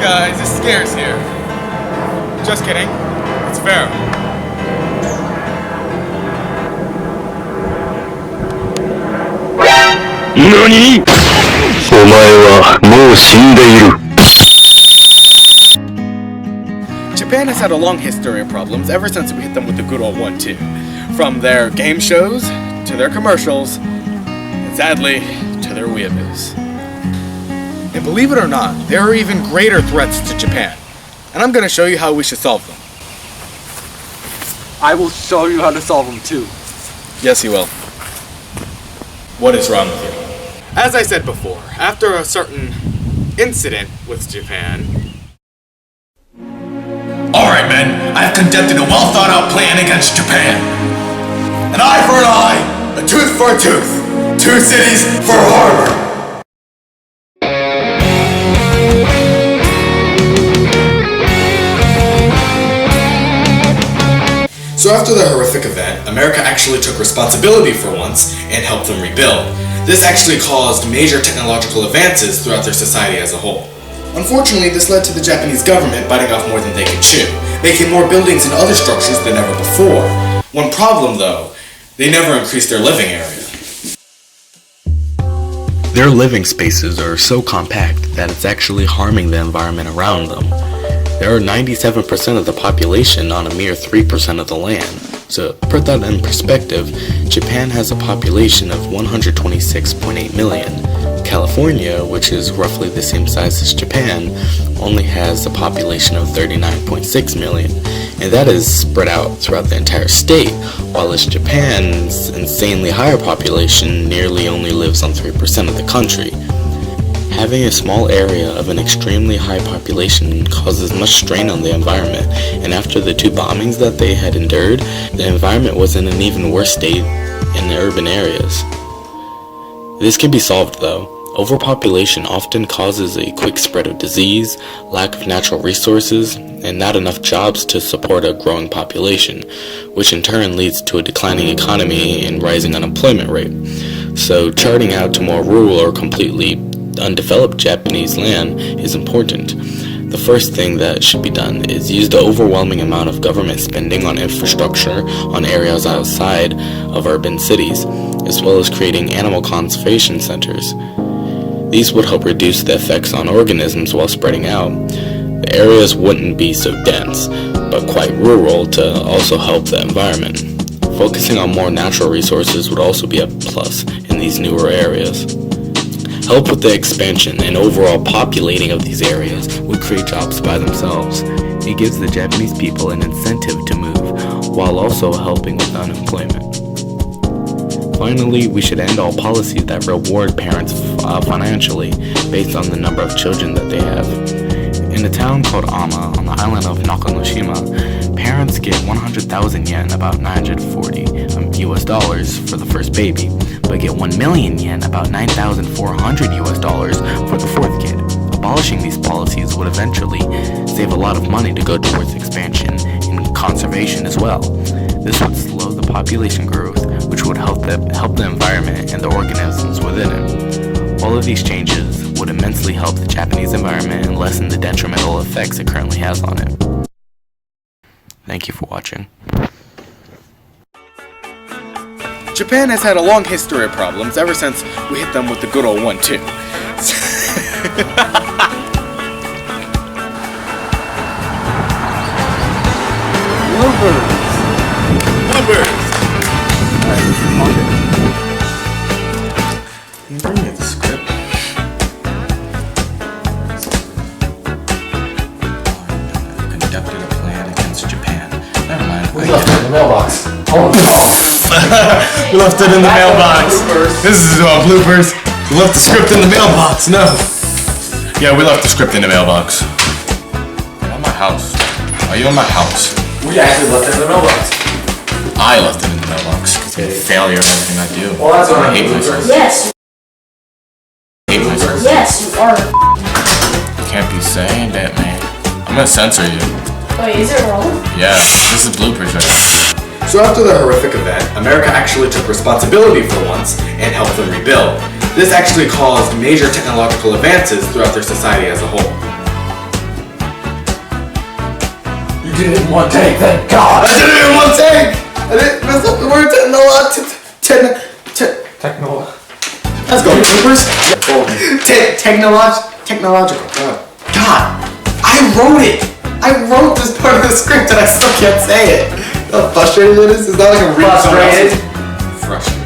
guys, it's Scarce here. Just kidding, it's Pharaoh. NANI?! お前はもう死んでいる。 Japan has had a long history of problems ever since we hit them with the good old 1-2. From their game shows, to their commercials, and sadly, to their weeaboos. And believe it or not, there are even greater threats to Japan. And I'm gonna show you how we should solve them. I will show you how to solve them too. Yes, you will. What is wrong with you? As I said before, after a certain incident with Japan... Alright men, I have conducted a well thought out plan against Japan. An eye for an eye, a tooth for a tooth, 2 cities for a harbor. So after the horrific event, America actually took responsibility for once and helped them rebuild. This actually caused major technological advances throughout their society as a whole. Unfortunately, this led to the Japanese government biting off more than they could chew, making more buildings and other structures than ever before. One problem though, they never increased their living area. Their living spaces are so compact that it's actually harming the environment around them. There are 97% of the population on a mere 3% of the land. So, to put that in perspective, Japan has a population of 126.8 million. California, which is roughly the same size as Japan, only has a population of 39.6 million. And that is spread out throughout the entire state, while Japan's insanely higher population nearly only lives on 3% of the country. Having a small area of an extremely high population causes much strain on the environment, and after the 2 bombings that they had endured, the environment was in an even worse state in the urban areas. This can be solved though. Overpopulation often causes a quick spread of disease, lack of natural resources, and not enough jobs to support a growing population, which in turn leads to a declining economy and rising unemployment rate. So charting out to more rural or completely undeveloped Japanese land is important. The first thing that should be done is use the overwhelming amount of government spending on infrastructure on areas outside of urban cities, as well as creating animal conservation centers. These would help reduce the effects on organisms while spreading out. The areas wouldn't be so dense, but quite rural to also help the environment. Focusing on more natural resources would also be a plus in these newer areas. Help with the expansion and overall populating of these areas would create jobs by themselves. It gives the Japanese people an incentive to move, while also helping with unemployment. Finally, we should end all policies that reward parents financially based on the number of children that they have. In a town called Ama on the island of Nakanoshima, parents get 100,000 yen, about 940 US dollars for the first baby, but get 1 million yen, about 9,400 US dollars for the 4th kid. Abolishing these policies would eventually save a lot of money to go towards expansion and conservation as well. This would slow the population growth, which would help the environment and the organisms within it. All of these changes would immensely help the Japanese environment and lessen the detrimental effects it currently has on it. Thank you for watching. Japan has had a long history of problems ever since we hit them with the good old 1-2. Bluebirds! You bring me the script. Conducted a plan against Japan. Never mind. We left it in the mailbox. Oh no! We left it in the mailbox. This is bloopers. We left the script in the mailbox. No. Yeah, we left the script in the mailbox. At my house. Are you in my house? We actually left it in the mailbox. I left it in the mailbox. It's a failure of everything I do. Well, that's what I hate myself. Yes. I hate myself. Yes, you are. You can't be saying that, man. I'm gonna censor you. Wait, is it wrong? Yeah, this is bloopers right now. So after the horrific event, America actually took responsibility for once and helped them rebuild. This actually caused major technological advances throughout their society as a whole. did it in one take, thank God. I did it in one take! I didn't mess up the word Techno. Let's go, troopers. Technological. God, I wrote it. I wrote this part of the script and I still can't say it. How frustrating it is? Is that like a real Frustrated. Frustrated.